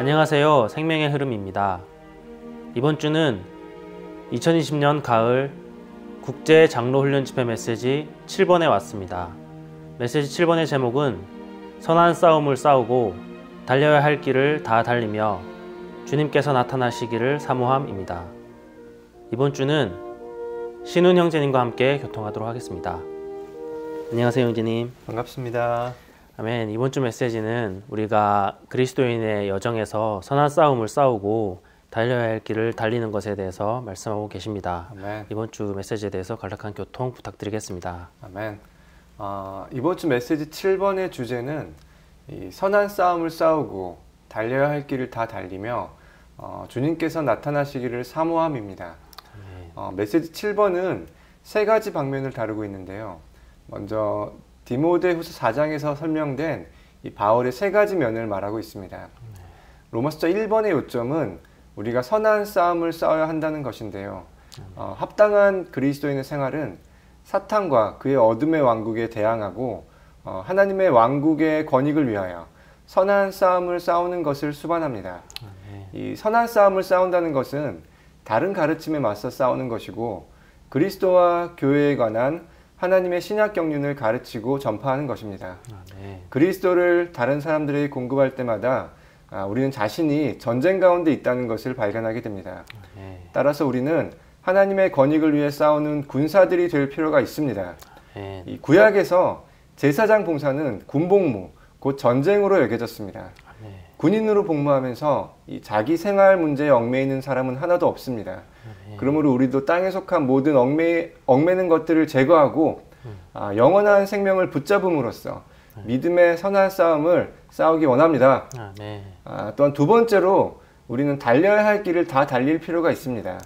안녕하세요. 생명의 흐름입니다. 이번 주는 2020년 가을 국제 장로 훈련 집회 메시지 7번에 왔습니다. 메시지 7번의 제목은 선한 싸움을 싸우고 달려야 할 길을 다 달리며 주님께서 나타나시기를 사모함입니다. 이번 주는 신훈 형제님과 함께 교통하도록 하겠습니다. 안녕하세요, 형제님. 반갑습니다. 아멘. 이번 주 메시지는 우리가 그리스도인의 여정에서 선한 싸움을 싸우고 달려야 할 길을 달리는 것에 대해서 말씀하고 계십니다. 아멘. 이번 주 메시지에 대해서 간략한 교통 부탁드리겠습니다. 아멘. 이번 주 메시지 7번의 주제는 선한 싸움을 싸우고 달려야 할 길을 다 달리며 주님께서 나타나시기를 사모함입니다. 메시지 7번은 세 가지 방면을 다루고 있는데요. 먼저 디모데후서 4장에서 설명된 이 바울의 세 가지 면을 말하고 있습니다. 로마서 1번의 요점은 우리가 선한 싸움을 싸워야 한다는 것인데요. 합당한 그리스도인의 생활은 사탄과 그의 어둠의 왕국에 대항하고 하나님의 왕국의 권익을 위하여 선한 싸움을 싸우는 것을 수반합니다. 이 선한 싸움을 싸운다는 것은 다른 가르침에 맞서 싸우는 것이고 그리스도와 교회에 관한 하나님의 신약 경륜을 가르치고 전파하는 것입니다. 그리스도를 다른 사람들에게 공급할 때마다 우리는 자신이 전쟁 가운데 있다는 것을 발견하게 됩니다. 따라서 우리는 하나님의 권익을 위해 싸우는 군사들이 될 필요가 있습니다. 이 구약에서 제사장 봉사는 군복무, 곧 전쟁으로 여겨졌습니다. 군인으로 복무하면서 이 자기 생활 문제에 얽매이는 사람은 하나도 없습니다. 그러므로 우리도 땅에 속한 모든 얽매는 것들을 제거하고 영원한 생명을 붙잡음으로써 믿음의 선한 싸움을 싸우기 원합니다. 또한 두 번째로 우리는 달려야 할 길을 다 달릴 필요가 있습니다.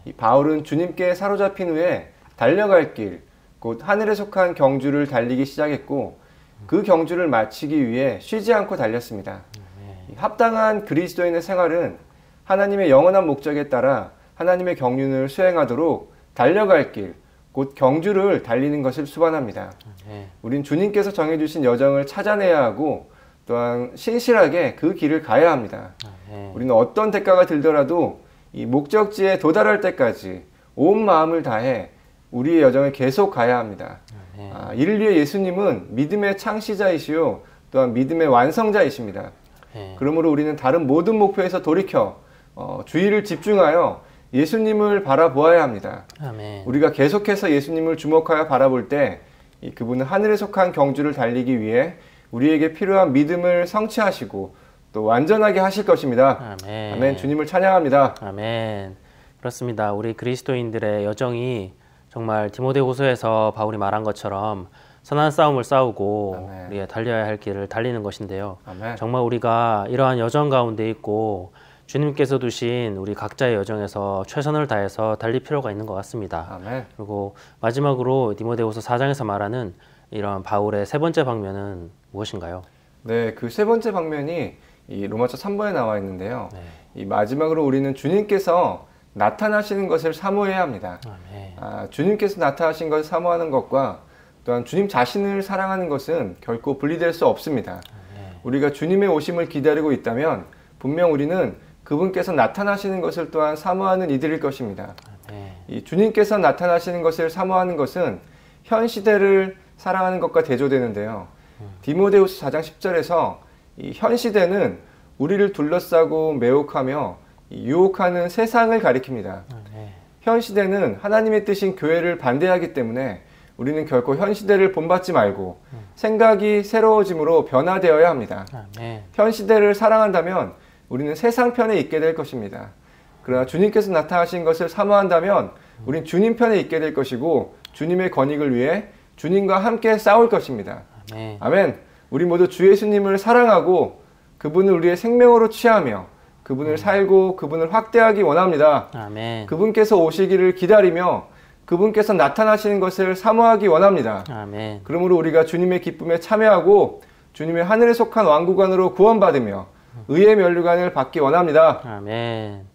이 바울은 주님께 사로잡힌 후에 달려갈 길, 곧 하늘에 속한 경주를 달리기 시작했고 그 경주를 마치기 위해 쉬지 않고 달렸습니다. 합당한 그리스도인의 생활은 하나님의 영원한 목적에 따라 하나님의 경륜을 수행하도록 달려갈 길, 곧 경주를 달리는 것을 수반합니다. 우린 주님께서 정해주신 여정을 찾아내야 하고 또한 신실하게 그 길을 가야 합니다. 우리는 어떤 대가가 들더라도 이 목적지에 도달할 때까지 온 마음을 다해 우리의 여정을 계속 가야 합니다. 이를 위해 예수님은 믿음의 창시자이시요 또한 믿음의 완성자이십니다. 그러므로 우리는 다른 모든 목표에서 돌이켜 주의를 집중하여 예수님을 바라보아야 합니다. 우리가 계속해서 예수님을 주목하여 바라볼 때 그분은 하늘에 속한 경주를 달리기 위해 우리에게 필요한 믿음을 성취하시고 또 완전하게 하실 것입니다. 아멘. 주님을 찬양합니다. 아멘. 그렇습니다. 우리 그리스도인들의 여정이 정말 디모데후서에서 바울이 말한 것처럼 선한 싸움을 싸우고 우리가 달려야 할 길을 달리는 것인데요. 정말 우리가 이러한 여정 가운데 있고 주님께서 두신 우리 각자의 여정에서 최선을 다해서 달릴 필요가 있는 것 같습니다. 그리고 마지막으로 디모데후서 4장에서 말하는 이런 바울의 세 번째 방면은 무엇인가요? 네, 그 세 번째 방면이 이 로마서 3번에 나와 있는데요. 이 마지막으로 우리는 주님께서 나타나시는 것을 사모해야 합니다. 주님께서 나타나신 것을 사모하는 것과 또한 주님 자신을 사랑하는 것은 결코 분리될 수 없습니다. 우리가 주님의 오심을 기다리고 있다면 분명 우리는 그분께서 나타나시는 것을 또한 사모하는 이들일 것입니다. 이 주님께서 나타나시는 것을 사모하는 것은 현 시대를 사랑하는 것과 대조되는데요. 디모데후서 4장 10절에서 이 현 시대는 우리를 둘러싸고 매혹하며 유혹하는 세상을 가리킵니다. 현 시대는 하나님의 뜻인 교회를 반대하기 때문에 우리는 결코 현 시대를 본받지 말고 생각이 새로워짐으로 변화되어야 합니다. 현 시대를 사랑한다면 우리는 세상 편에 있게 될 것입니다. 그러나 주님께서 나타나신 것을 사모한다면 우린 주님 편에 있게 될 것이고 주님의 권익을 위해 주님과 함께 싸울 것입니다. 아멘. 우리 모두 주 예수님을 사랑하고 그분을 우리의 생명으로 취하며 그분을 살고 그분을 확대하기 원합니다. 그분께서 오시기를 기다리며 그분께서 나타나시는 것을 사모하기 원합니다. 그러므로 우리가 주님의 기쁨에 참여하고 주님의 하늘에 속한 왕국 안으로 구원받으며 의의 면류관을 받기 원합니다. 아멘.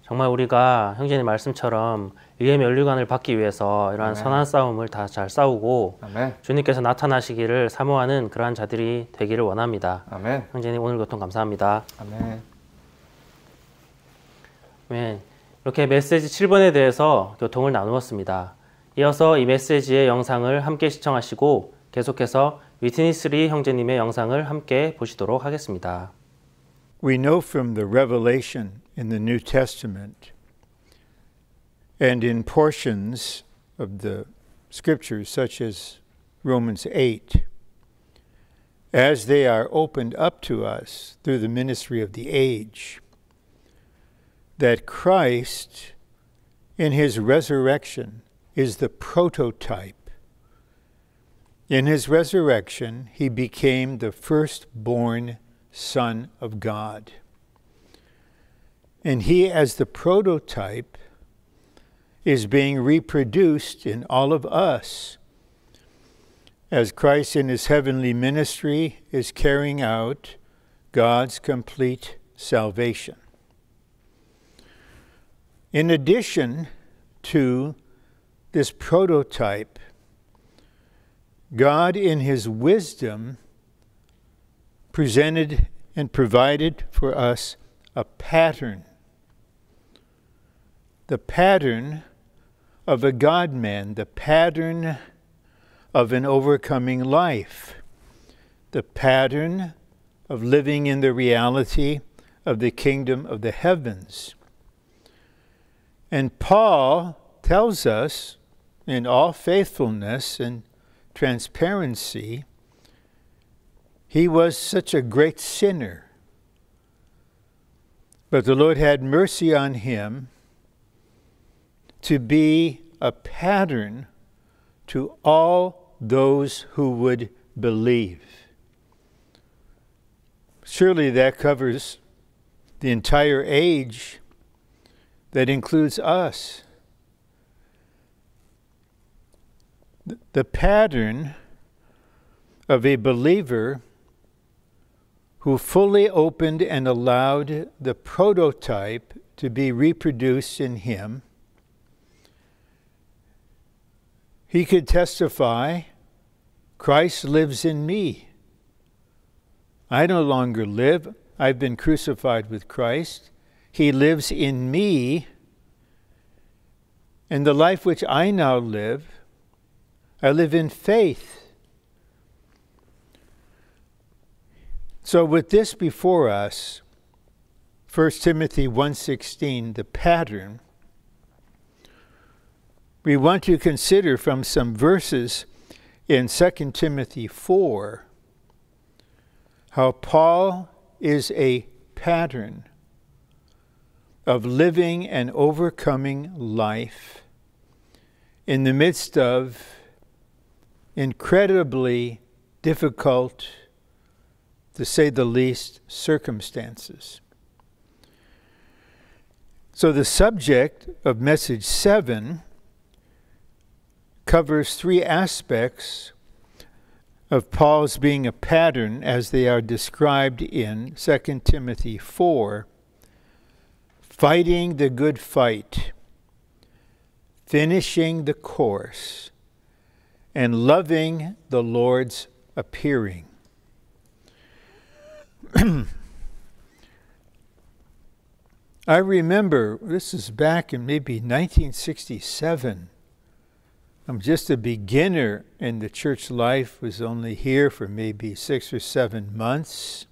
정말 우리가 형제님 말씀처럼 의의 면류관을 받기 위해서 이러한 선한 싸움을 다 잘 싸우고 주님께서 나타나시기를 사모하는 그러한 자들이 되기를 원합니다. 형제님 오늘 교통 감사합니다. 네, 이렇게 메시지 7번에 대해서 교통을 나누었습니다. 이어서 이 메시지의 영상을 함께 시청하시고 계속해서 위트니스리 형제님의 영상을 함께 보시도록 하겠습니다. We know from the revelation in the New Testament and in portions of the scriptures such as Romans 8, as they are opened up to us through the ministry of the age, that Christ in his resurrection is the prototype. In his resurrection, he became the firstborn Son of God. And he, as the prototype, is being reproduced in all of us as Christ in his heavenly ministry is carrying out God's complete salvation. In addition to this prototype, God in his wisdom presented and provided for us a pattern. The pattern of a God-man, the pattern of an overcoming life, the pattern of living in the reality of the kingdom of the heavens. And Paul tells us in all faithfulness and transparency, he was such a great sinner. But the Lord had mercy on him to be a pattern to all those who would believe. Surely that covers the entire age. That includes us. The pattern of a believer who fully opened and allowed the prototype to be reproduced in him. He could testify, Christ lives in me. I no longer live. I've been crucified with Christ. He lives in me. And the life which I now live, I live in faith. So with this before us, 1 Timothy 1:16, the pattern, we want to consider from some verses in 2 Timothy 4 how Paul is a pattern of living an overcoming life in the midst of incredibly difficult, to say the least, circumstances. So the subject of message 7 covers 3 aspects of Paul's being a pattern as they are described in 2 Timothy 4, fighting the good fight, finishing the course, and loving the Lord's appearing. I remember, this is back in maybe 1967. I'm just a beginner in the church life, was only here for maybe 6 or 7 months.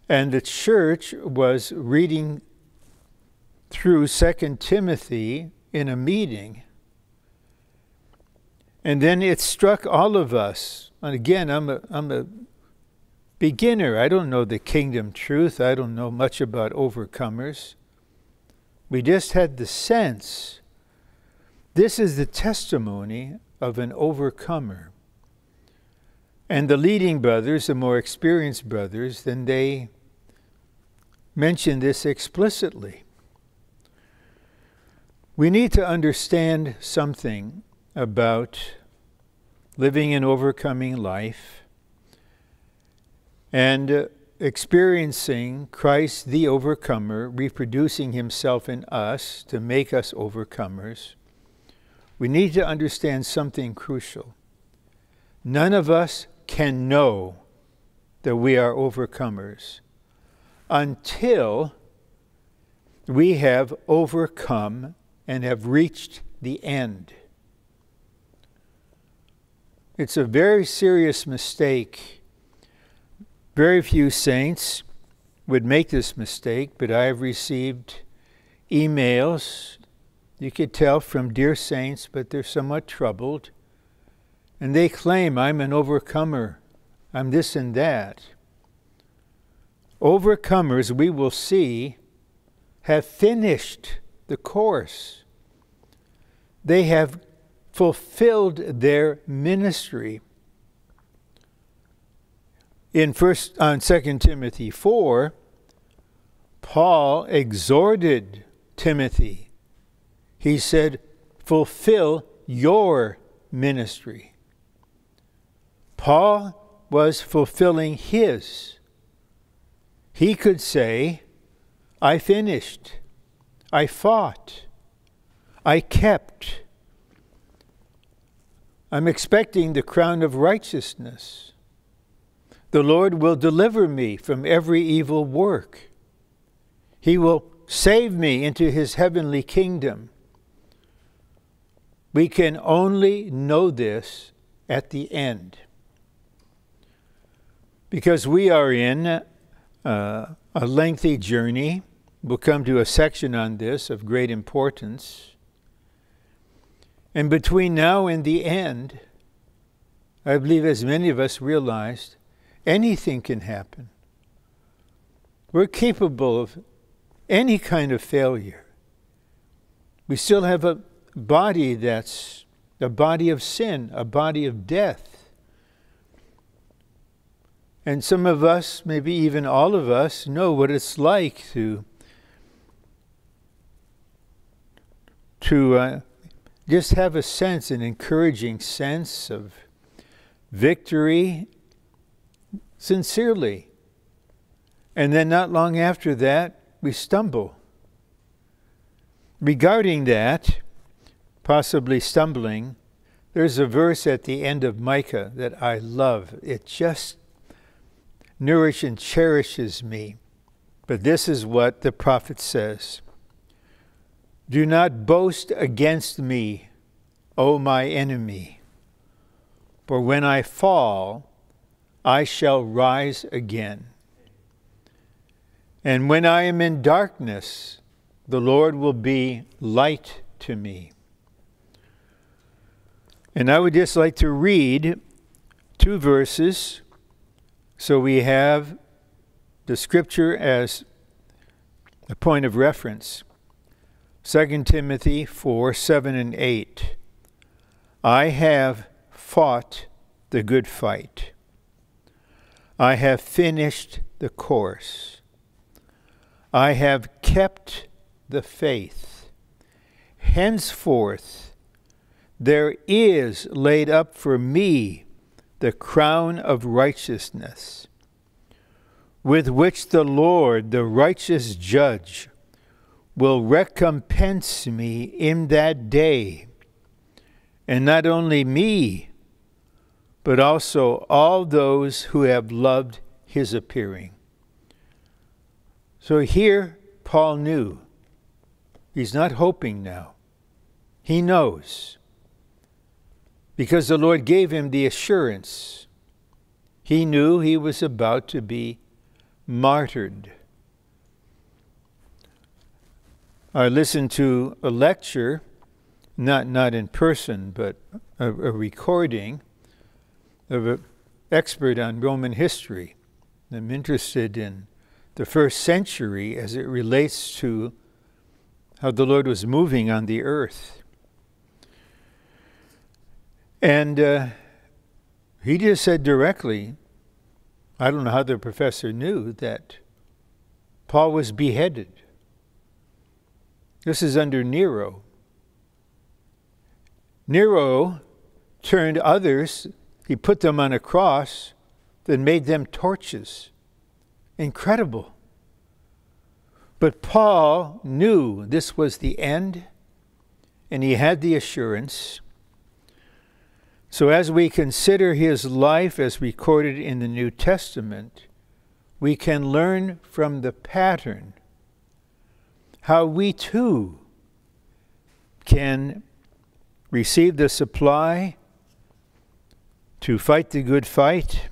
And the church was reading through 2 Timothy in a meeting. And then it struck all of us. And again, I'm a beginner. I don't know the kingdom truth. I don't know much about overcomers. We just had the sense. This is the testimony of an overcomer. And the leading brothers, the more experienced brothers, then they mention this explicitly. We need to understand something about living an overcoming life and experiencing Christ the overcomer, reproducing himself in us to make us overcomers. We need to understand something crucial. None of us can know that we are overcomers until we have overcome and have reached the end. It's a very serious mistake. Very few saints would make this mistake, but I have received emails, you could tell from dear saints, but they're somewhat troubled, and they claim I'm an overcomer, I'm this and that. Overcomers, we will see, have finished the course. They have fulfilled their ministry. In 2 Timothy 4, Paul exhorted Timothy. He said, fulfill your ministry. Paul was fulfilling his. He could say, I finished, I fought, I kept. I'm expecting the crown of righteousness. The Lord will deliver me from every evil work. He will save me into his heavenly kingdom. We can only know this at the end. Because we are in a lengthy journey. We'll come to a section on this of great importance. And between now and the end, I believe as many of us realized, anything can happen. We're capable of any kind of failure. We still have a body that's a body of sin, a body of death. And some of us, maybe even all of us, know what it's like to just have a sense, an encouraging sense of victory, sincerely. And then not long after that, we stumble. Regarding that, possibly stumbling, there's a verse at the end of Micah that I love. It just nourishes and cherishes me. But this is what the prophet says. Do not boast against me, O my enemy, for when I fall, I shall rise again. And when I am in darkness, the Lord will be light to me. And I would just like to read 2 verses so we have the scripture as a point of reference. 2 Timothy 4, 7 and 8. I have fought the good fight. I have finished the course. I have kept the faith. Henceforth, there is laid up for me the crown of righteousness, with which the Lord, the righteous judge, will recompense me in that day, and not only me, but also all those who have loved his appearing. So here, Paul knew. He's not hoping now. He knows. Because the Lord gave him the assurance. He knew he was about to be martyred. I listened to a lecture, not in person, but a recording of an expert on Roman history. I'm interested in the first century as it relates to how the Lord was moving on the earth. And he just said directly, I don't know how the professor knew, that Paul was beheaded. This is under Nero. Nero turned others, he put them on a cross, then made them torches. Incredible. But Paul knew this was the end, and he had the assurance. So as we consider his life as recorded in the New Testament, we can learn from the pattern how we too can receive the supply to fight the good fight,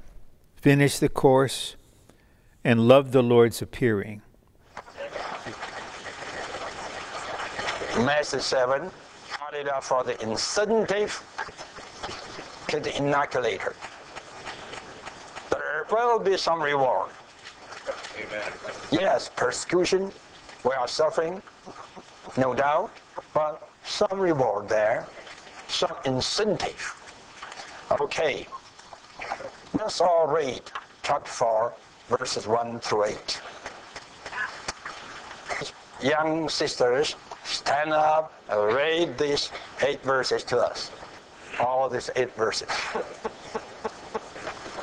finish the course, and love the Lord's appearing. Message 7, hallelujah for the incentive to the inoculator. There will be some reward. Amen. Yes, persecution, we are suffering, no doubt, but some reward there, some incentive. Okay, let's all read chapter 4, verses 1 through 8. Young sisters, stand up and read these 8 verses to us. All these 8 verses.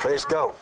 Please go.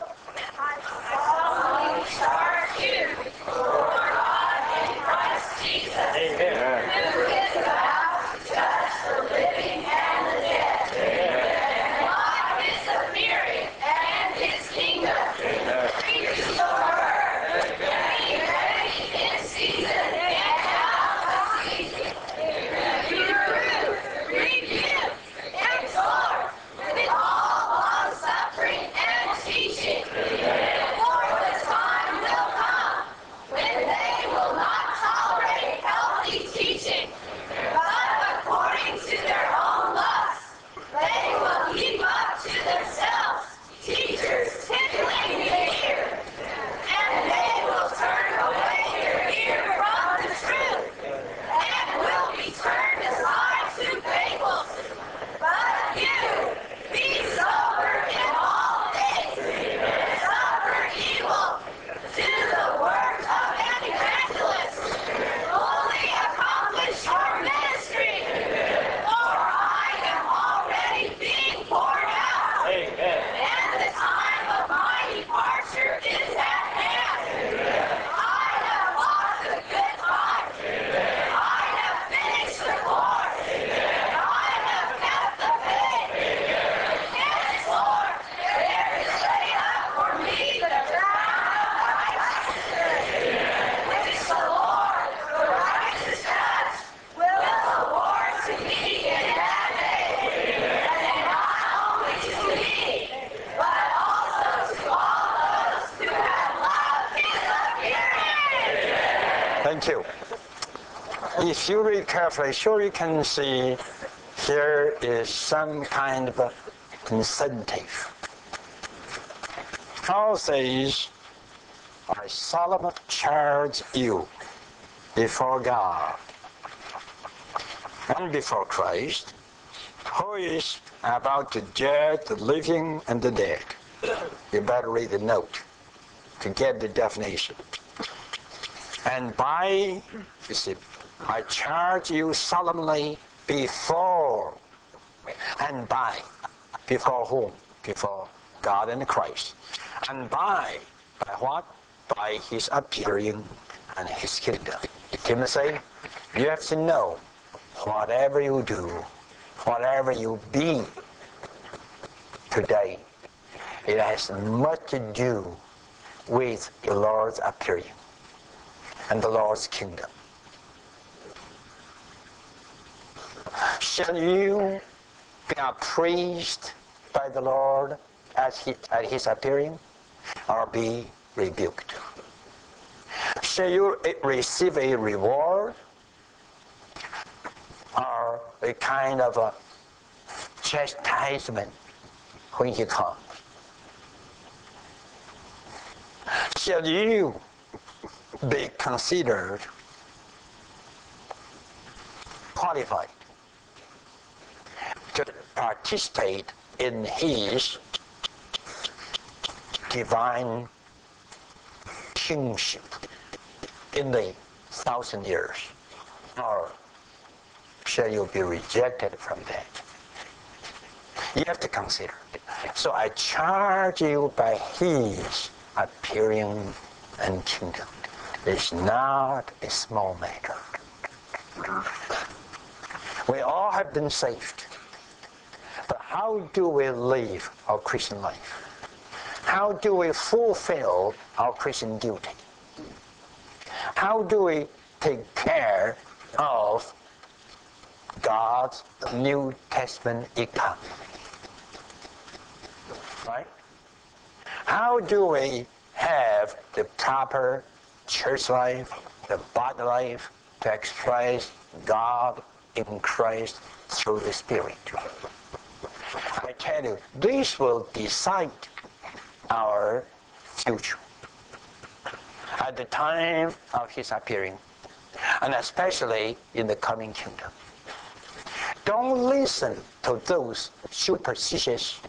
Thank you. If you read carefully, sure you can see here is some kind of incentive. Paul says, I solemnly charge you before God and before Christ, who is about to judge the living and the dead. You better read the note to get the definition. And by, you see, I charge you solemnly before, and by. Before whom? Before God and Christ. And by what? By his appearing and his kingdom. Timothy, you have to know, whatever you do, whatever you be today, it has much to do with the Lord's appearing and the Lord's kingdom. Shall you be appraised by the Lord at his appearing, or be rebuked? Shall you receive a reward, or a kind of a chastisement when he comes? Shall you be considered qualified to participate in his divine kingship in the 1,000 years? Or shall you be rejected from that? You have to consider. So I charge you by his appearing and kingdom. It's not a small matter. We all have been saved. But how do we live our Christian life? How do we fulfill our Christian duty? How do we take care of God's New Testament economy. Right? How do we have the proper church life, the body life, to express God in Christ through the Spirit? I tell you, this will decide our future at the time of His appearing, and especially in the coming kingdom. Don't listen to those superstitious,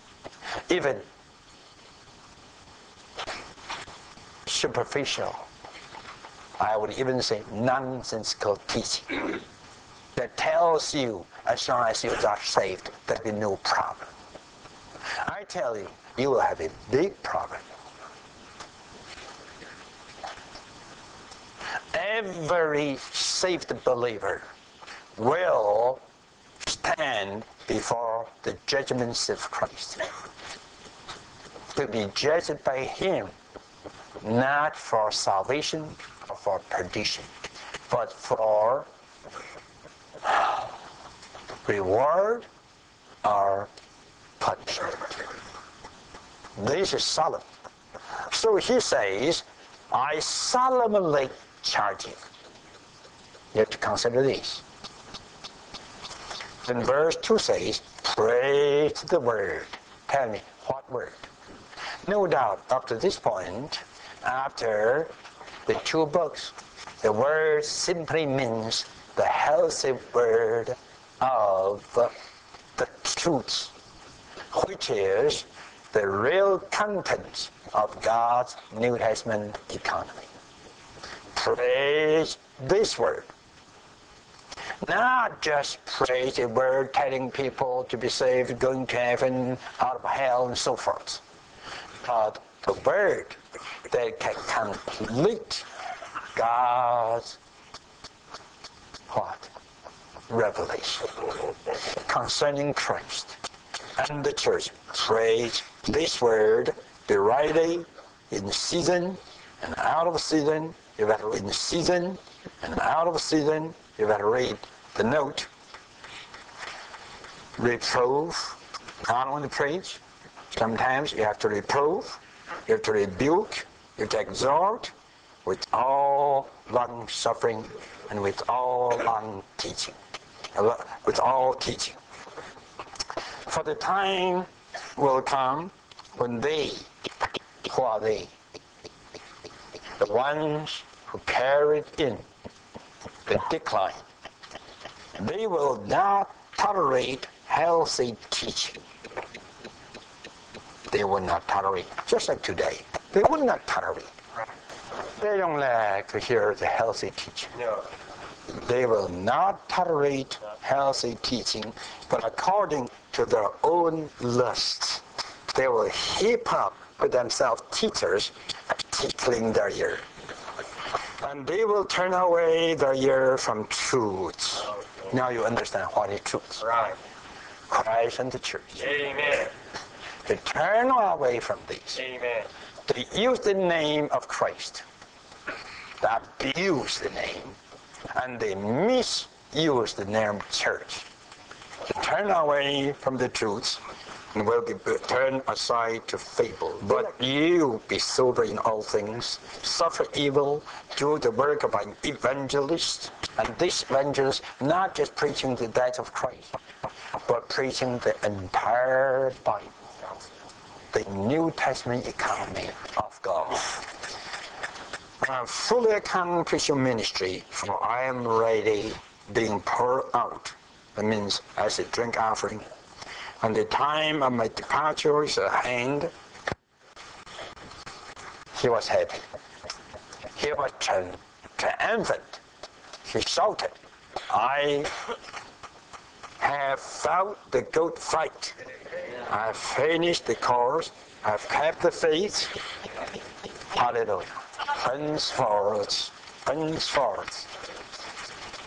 even superficial, I would even say nonsensical teaching that tells you as long as you are saved, there'll be no problem. I tell you, you will have a big problem. Every saved believer will stand before the judgment seat of Christ to be judged by Him, not for salvation or for perdition, but for reward or punishment. This is solemn. So He says, I solemnly charge you. You have to consider this. Then verse 2 says, praise the word. Tell me, what word? No doubt, up to this point, after the two books, the word simply means the healthy word of the truth, which is the real contents of God's New Testament economy. Praise this word. Not just praise a word telling people to be saved, going to heaven, out of hell, and so forth, but the word that can complete God's what? Revelation concerning Christ and the church. Praise this word, be ready in season and out of season. You better read in season and out of season. You better read the note. Reprove, not only preach. Sometimes you have to reprove, you have to rebuke, you have to exhort with all long suffering and with all long teaching. With all teaching. For the time will come when they, who are they? The ones who carried in the decline, they will not tolerate healthy teaching. They will not tolerate, just like today. They will not tolerate. They don't like to hear the healthy teaching. No. They will not tolerate healthy teaching, but according to their own lusts, they will heap up for themselves teachers tickling their ear. And they will turn away their ear from truth. Now you understand what is truth. Right. Christ and the church. Amen. They turn away from these. Amen. They use the name of Christ. They abuse the name. And they misuse the name church. They turn away from the truth and will be turned aside to fable. But you be sober in all things, suffer evil, do the work of an evangelist. And this evangelist, not just preaching the death of Christ, but preaching the entire Bible, the New Testament economy of God. I fully accomplish your ministry, for I am ready, being poured out. That means as a drink offering. And the time of my departure is at hand. He was happy. He was triumphant. He shouted, I have fought the good fight. I have finished the course. I have kept the faith. Hallelujah. Henceforth,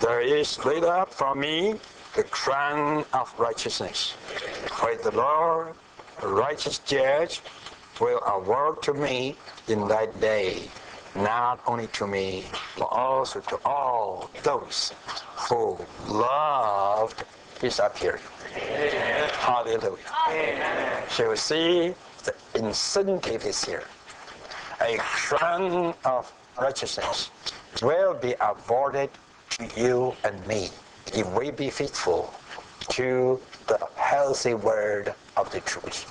there is laid up for me the crown of righteousness, which the Lord, the righteous judge, will award to me in that day, not only to me, but also to all those who loved his appearing. Hallelujah. So you see, the incentive is here. A crown of righteousness will be awarded to you and me if we be faithful to the healthy word of the truth.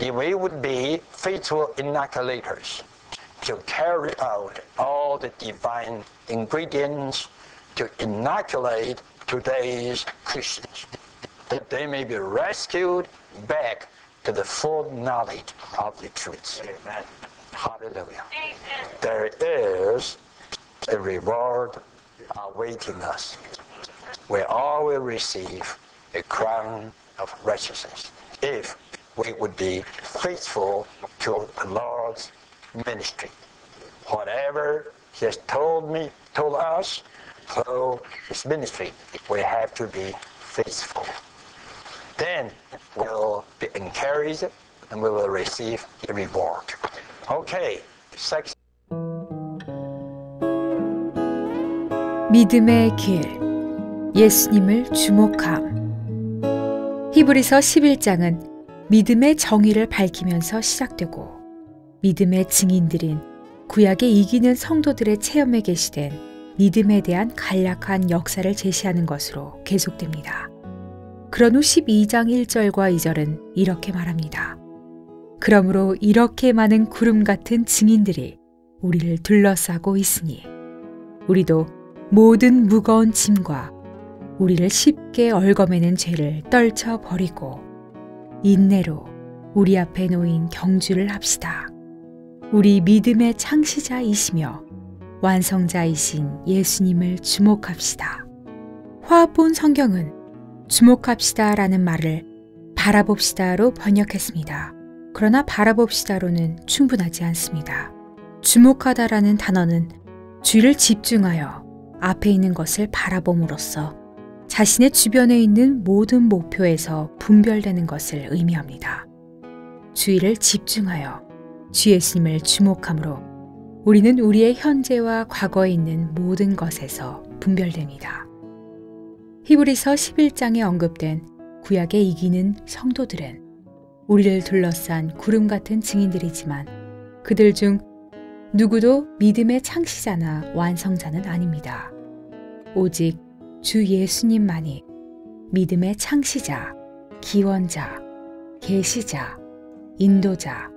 If we would be faithful inoculators to carry out all the divine ingredients to inoculate today's Christians, that they may be rescued back to the full knowledge of the truth. Amen. Hallelujah. Amen. There is a reward awaiting us. We all will receive a crown of righteousness if we would be faithful to the Lord's ministry. Whatever He has told us through His ministry, we have to be faithful. Then we'll be encouraged and we will receive the reward. Okay, 믿음의 길, 예수님을 주목함. 히브리서 11장은 믿음의 정의를 밝히면서 시작되고 믿음의 증인들인 구약에 이기는 성도들의 체험에 게시된 믿음에 대한 간략한 역사를 제시하는 것으로 계속됩니다. 그런 후 12장 1절과 2절은 이렇게 말합니다. 그러므로 이렇게 많은 구름 같은 증인들이 우리를 둘러싸고 있으니 우리도 모든 무거운 짐과 우리를 쉽게 얽어매는 죄를 떨쳐버리고 인내로 우리 앞에 놓인 경주를 합시다. 우리 믿음의 창시자이시며 완성자이신 예수님을 주목합시다. 화합본 성경은 주목합시다 라는 말을 바라봅시다로 번역했습니다. 그러나 바라봅시다로는 충분하지 않습니다. 주목하다라는 단어는 주의를 집중하여 앞에 있는 것을 바라봄으로써 자신의 주변에 있는 모든 목표에서 분별되는 것을 의미합니다. 주의를 집중하여 주 예수님을 주목함으로 우리는 우리의 현재와 과거에 있는 모든 것에서 분별됩니다. 히브리서 11장에 언급된 구약에 이기는 성도들은 우리를 둘러싼 구름 같은 증인들이지만 그들 중 누구도 믿음의 창시자나 완성자는 아닙니다. 오직 주 예수님만이 믿음의 창시자, 기원자, 계시자, 인도자,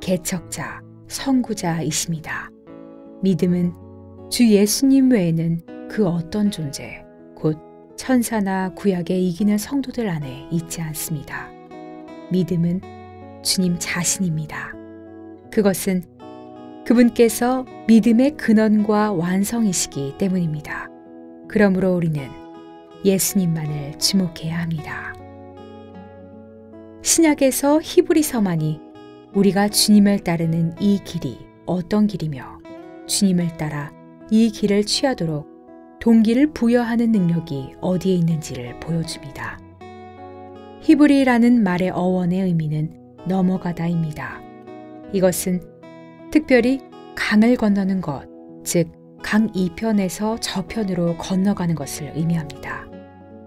개척자, 선구자이십니다. 믿음은 주 예수님 외에는 그 어떤 존재, 곧 천사나 구약에 이기는 성도들 안에 있지 않습니다. 믿음은 주님 자신입니다. 그것은 그분께서 믿음의 근원과 완성이시기 때문입니다. 그러므로 우리는 예수님만을 주목해야 합니다. 신약에서 히브리서만이 우리가 주님을 따르는 이 길이 어떤 길이며 주님을 따라 이 길을 취하도록 동기를 부여하는 능력이 어디에 있는지를 보여줍니다. 히브리라는 말의 어원의 의미는 넘어가다입니다. 이것은 특별히 강을 건너는 것, 즉 강 이편에서 저편으로 건너가는 것을 의미합니다.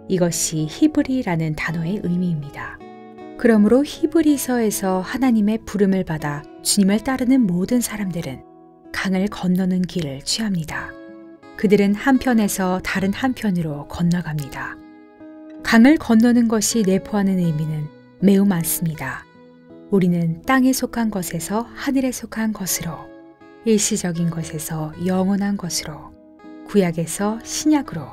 이것이 히브리라는 단어의 의미입니다. 그러므로 히브리서에서 하나님의 부름을 받아 주님을 따르는 모든 사람들은 강을 건너는 길을 취합니다. 그들은 한편에서 다른 한편으로 건너갑니다. 강을 건너는 것이 내포하는 의미는 매우 많습니다. 우리는 땅에 속한 것에서 하늘에 속한 것으로, 일시적인 것에서 영원한 것으로, 구약에서 신약으로,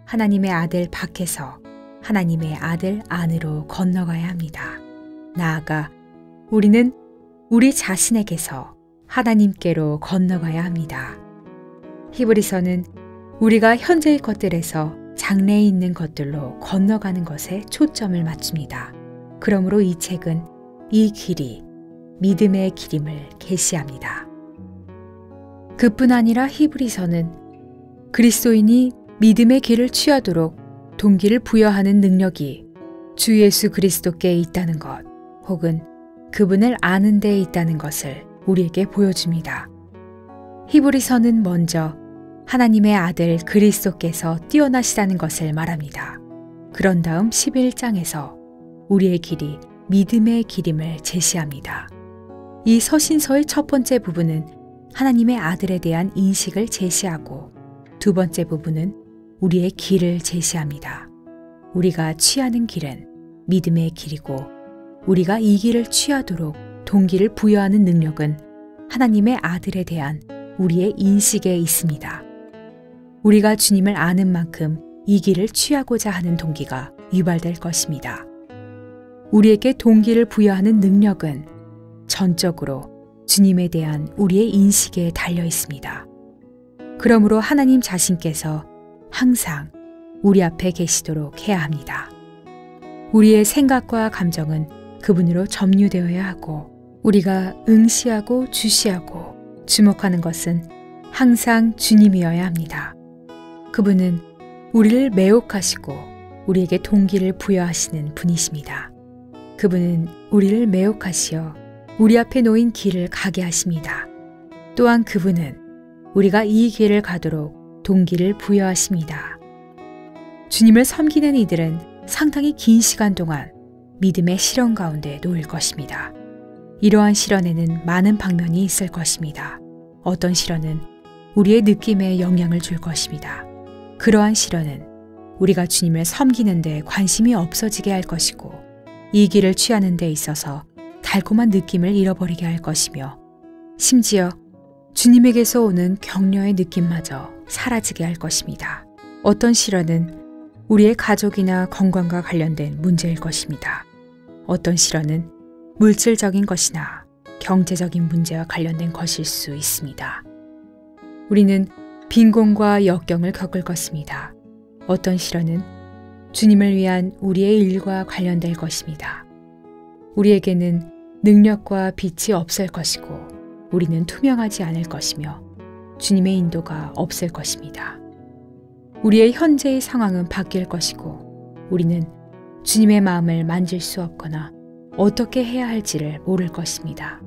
하나님의 아들 밖에서 하나님의 아들 안으로 건너가야 합니다. 나아가 우리는 우리 자신에게서 하나님께로 건너가야 합니다. 히브리서는 우리가 현재의 것들에서 장래에 있는 것들로 건너가는 것에 초점을 맞춥니다. 그러므로 이 책은 이 길이 믿음의 길임을 계시합니다. 그뿐 아니라 히브리서는 그리스도인이 믿음의 길을 취하도록 동기를 부여하는 능력이 주 예수 그리스도께 있다는 것, 혹은 그분을 아는 데 있다는 것을 우리에게 보여줍니다. 히브리서는 먼저 하나님의 아들 그리스도께서 뛰어나시다는 것을 말합니다. 그런 다음 11장에서 우리의 길이 믿음의 길임을 제시합니다. 이 서신서의 첫 번째 부분은 하나님의 아들에 대한 인식을 제시하고 두 번째 부분은 우리의 길을 제시합니다. 우리가 취하는 길은 믿음의 길이고 우리가 이 길을 취하도록 동기를 부여하는 능력은 하나님의 아들에 대한 우리의 인식에 있습니다. 우리가 주님을 아는 만큼 이 길을 취하고자 하는 동기가 유발될 것입니다. 우리에게 동기를 부여하는 능력은 전적으로 주님에 대한 우리의 인식에 달려 있습니다. 그러므로 하나님 자신께서 항상 우리 앞에 계시도록 해야 합니다. 우리의 생각과 감정은 그분으로 점유되어야 하고 우리가 응시하고 주시하고 주목하는 것은 항상 주님이어야 합니다. 그분은 우리를 매혹하시고 우리에게 동기를 부여하시는 분이십니다. 그분은 우리를 매혹하시어 우리 앞에 놓인 길을 가게 하십니다. 또한 그분은 우리가 이 길을 가도록 동기를 부여하십니다. 주님을 섬기는 이들은 상당히 긴 시간 동안 믿음의 시련 가운데 놓일 것입니다. 이러한 시련에는 많은 방면이 있을 것입니다. 어떤 시련은 우리의 느낌에 영향을 줄 것입니다. 그러한 시련은 우리가 주님을 섬기는 데 관심이 없어지게 할 것이고 이 길을 취하는 데 있어서 달콤한 느낌을 잃어버리게 할 것이며 심지어 주님에게서 오는 격려의 느낌마저 사라지게 할 것입니다. 어떤 시련은 우리의 가족이나 건강과 관련된 문제일 것입니다. 어떤 시련은 물질적인 것이나 경제적인 문제와 관련된 것일 수 있습니다. 우리는 빈곤과 역경을 겪을 것입니다. 어떤 시련은 주님을 위한 우리의 일과 관련될 것입니다. 우리에게는 능력과 빛이 없을 것이고 우리는 투명하지 않을 것이며 주님의 인도가 없을 것입니다. 우리의 현재의 상황은 바뀔 것이고 우리는 주님의 마음을 만질 수 없거나 어떻게 해야 할지를 모를 것입니다.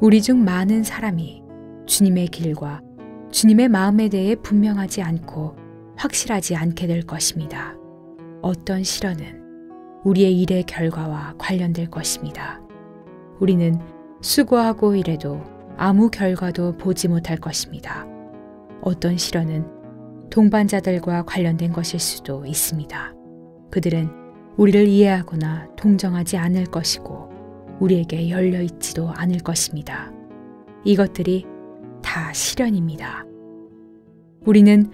우리 중 많은 사람이 주님의 길과 주님의 마음에 대해 분명하지 않고 확실하지 않게 될 것입니다. 어떤 시련은 우리의 일의 결과와 관련될 것입니다. 우리는 수고하고 일해도 아무 결과도 보지 못할 것입니다. 어떤 시련은 동반자들과 관련된 것일 수도 있습니다. 그들은 우리를 이해하거나 동정하지 않을 것이고 우리에게 열려있지도 않을 것입니다. 이것들이 다 시련입니다. 우리는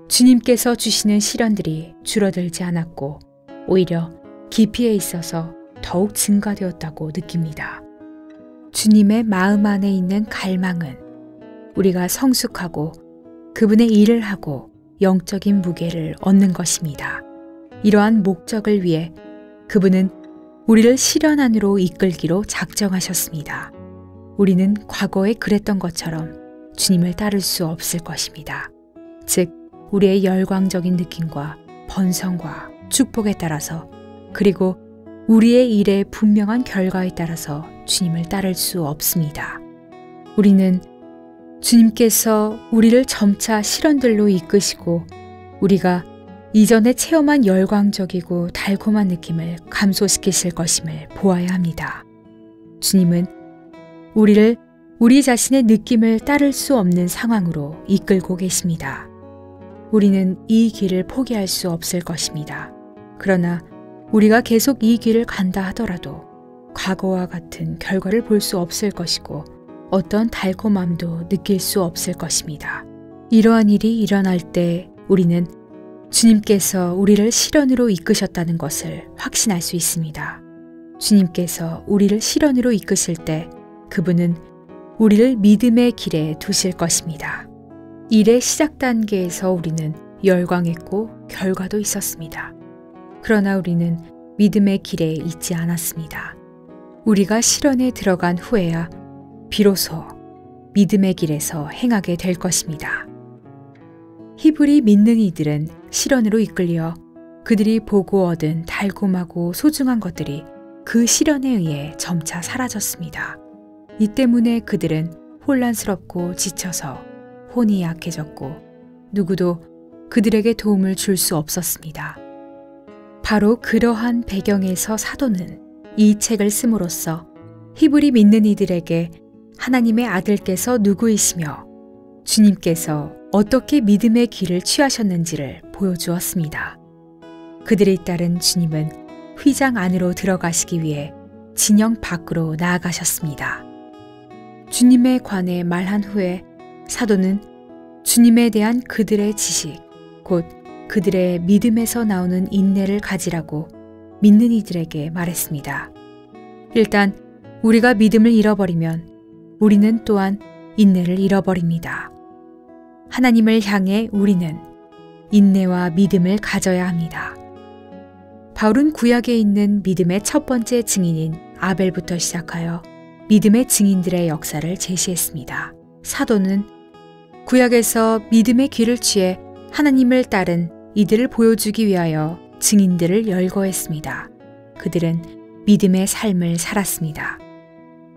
주님께서 주시는 시련들이 줄어들지 않았고 오히려 깊이에 있어서 더욱 증가되었다고 느낍니다. 주님의 마음 안에 있는 갈망은 우리가 성숙하고 그분의 일을 하고 영적인 무게를 얻는 것입니다. 이러한 목적을 위해 그분은 우리를 시련 안으로 이끌기로 작정하셨습니다. 우리는 과거에 그랬던 것처럼 주님을 따를 수 없을 것입니다. 즉, 우리의 열광적인 느낌과 번성과 축복에 따라서 그리고 우리의 일의 분명한 결과에 따라서 주님을 따를 수 없습니다. 우리는 주님께서 우리를 점차 시련들로 이끄시고 우리가 이전에 체험한 열광적이고 달콤한 느낌을 감소시키실 것임을 보아야 합니다. 주님은 우리를 우리 자신의 느낌을 따를 수 없는 상황으로 이끌고 계십니다. 우리는 이 길을 포기할 수 없을 것입니다. 그러나 우리가 계속 이 길을 간다 하더라도 과거와 같은 결과를 볼 수 없을 것이고 어떤 달콤함도 느낄 수 없을 것입니다. 이러한 일이 일어날 때 우리는 주님께서 우리를 시련으로 이끄셨다는 것을 확신할 수 있습니다. 주님께서 우리를 시련으로 이끄실 때 그분은 우리를 믿음의 길에 두실 것입니다. 일의 시작 단계에서 우리는 열광했고 결과도 있었습니다. 그러나 우리는 믿음의 길에 있지 않았습니다. 우리가 시련에 들어간 후에야 비로소 믿음의 길에서 행하게 될 것입니다. 히브리 믿는 이들은 시련으로 이끌려 그들이 보고 얻은 달콤하고 소중한 것들이 그 시련에 의해 점차 사라졌습니다. 이 때문에 그들은 혼란스럽고 지쳐서 혼이 약해졌고 누구도 그들에게 도움을 줄 수 없었습니다. 바로 그러한 배경에서 사도는 이 책을 씀으로써 히브리 믿는 이들에게 하나님의 아들께서 누구이시며 주님께서 어떻게 믿음의 길을 취하셨는지를 보여주었습니다. 그들이 따른 주님은 휘장 안으로 들어가시기 위해 진영 밖으로 나아가셨습니다. 주님에 관해 말한 후에 사도는 주님에 대한 그들의 지식, 곧 그들의 믿음에서 나오는 인내를 가지라고 믿는 이들에게 말했습니다. 일단 우리가 믿음을 잃어버리면 우리는 또한 인내를 잃어버립니다. 하나님을 향해 우리는 인내와 믿음을 가져야 합니다. 바울은 구약에 있는 믿음의 첫 번째 증인인 아벨부터 시작하여 믿음의 증인들의 역사를 제시했습니다. 사도는 구약에서 믿음의 길을 취해 하나님을 따른 이들을 보여주기 위하여 증인들을 열거했습니다. 그들은 믿음의 삶을 살았습니다.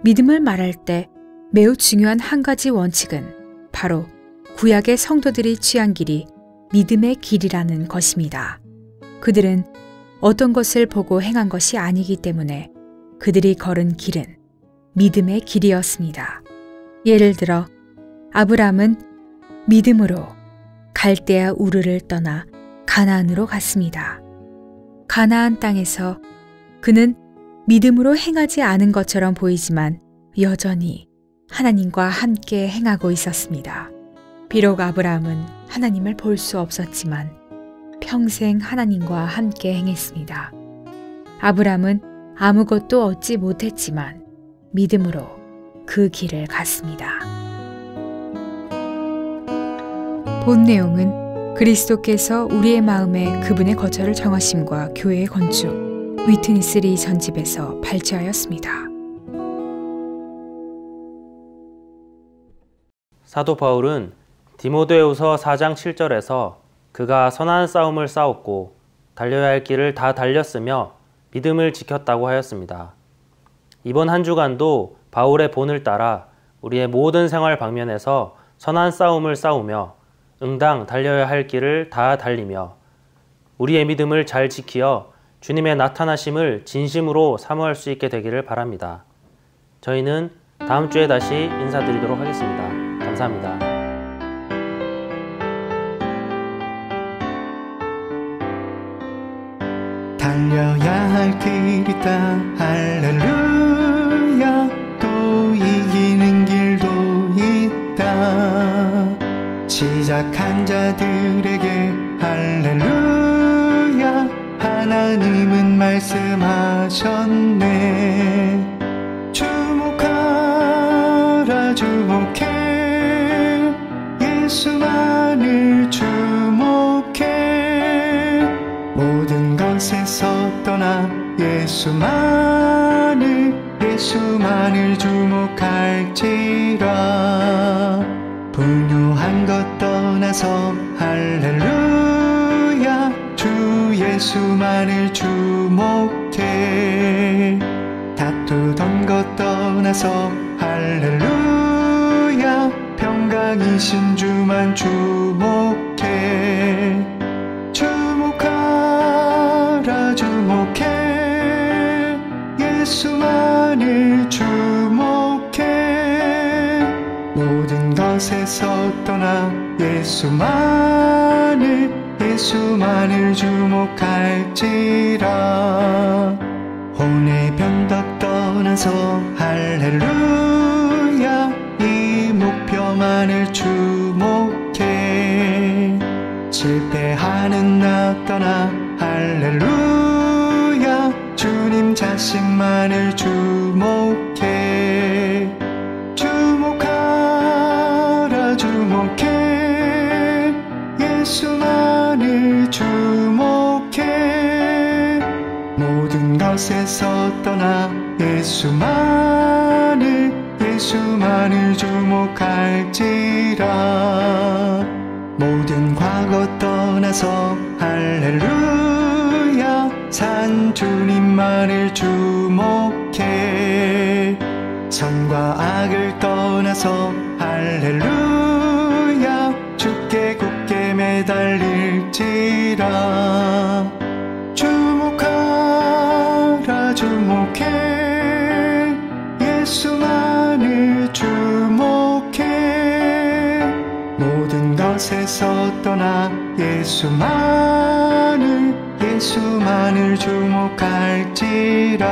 믿음을 말할 때 매우 중요한 한 가지 원칙은 바로 구약의 성도들이 취한 길이 믿음의 길이라는 것입니다. 그들은 어떤 것을 보고 행한 것이 아니기 때문에 그들이 걸은 길은 믿음의 길이었습니다. 예를 들어 아브람은 믿음으로 갈대아 우르를 떠나 가나안으로 갔습니다. 가나안 땅에서 그는 믿음으로 행하지 않은 것처럼 보이지만 여전히 하나님과 함께 행하고 있었습니다. 비록 아브라함은 하나님을 볼 수 없었지만 평생 하나님과 함께 행했습니다. 아브라함은 아무것도 얻지 못했지만 믿음으로 그 길을 갔습니다. 본 내용은 그리스도께서 우리의 마음에 그분의 거처를 정하심과 교회의 건축, 위트니스 리 전집에서 발췌하였습니다. 사도 바울은 디모데후서 4장 7절에서 그가 선한 싸움을 싸웠고 달려야 할 길을 다 달렸으며 믿음을 지켰다고 하였습니다. 이번 한 주간도 바울의 본을 따라 우리의 모든 생활 방면에서 선한 싸움을 싸우며 응당 달려야 할 길을 다 달리며 우리의 믿음을 잘 지키어 주님의 나타나심을 진심으로 사모할 수 있게 되기를 바랍니다. 저희는 다음 주에 다시 인사드리도록 하겠습니다. 감사합니다. 달려야 할 길 있다 할렐루야 또 이기는 길도 있다 시작한 자들에게 할렐루야 하나님은 말씀하셨네 주목하라 주목해 예수만을 주목해 모든 것에서 떠나 예수만을 주목할지라 분유한 것 떠나서 할렐루야 주 예수만을 주목해 다투던 것 떠나서 할렐루야 평강이신 주만 주목해 주목하라 주목해 예수만을 주목해 모든 것에서 떠나 예수만을 주목할지라 혼의 변덕 떠나서 할렐루야 이 목표만을 주목해 실패하는 나 떠나 할렐루야 주님 자신만을 주목해 주목하라 주목해 예수만을 주목해 모든 것에서 떠나 예수만을 주목할지라 모든 과거 떠나서 할렐루야 산 주님만을 주목해 선과 악을 떠나서 할렐루야 길에 달릴지라. 주목하라 주목해 예수만을 주목해 모든 것에서 떠나 예수만을 주목할지라.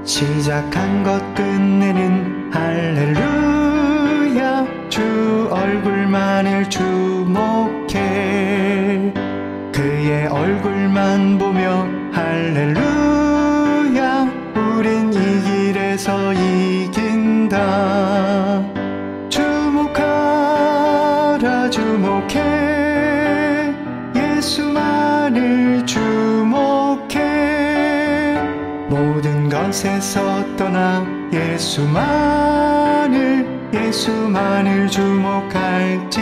시작한 것 끝내는 할렐루야 주 얼굴만을 주목해 그의 얼굴만 보며 할렐루야 우린 이 길에서 이긴다. 주목하라 주목해 예수만을 주목해 모든 것에서 떠나 예수만을 주목할지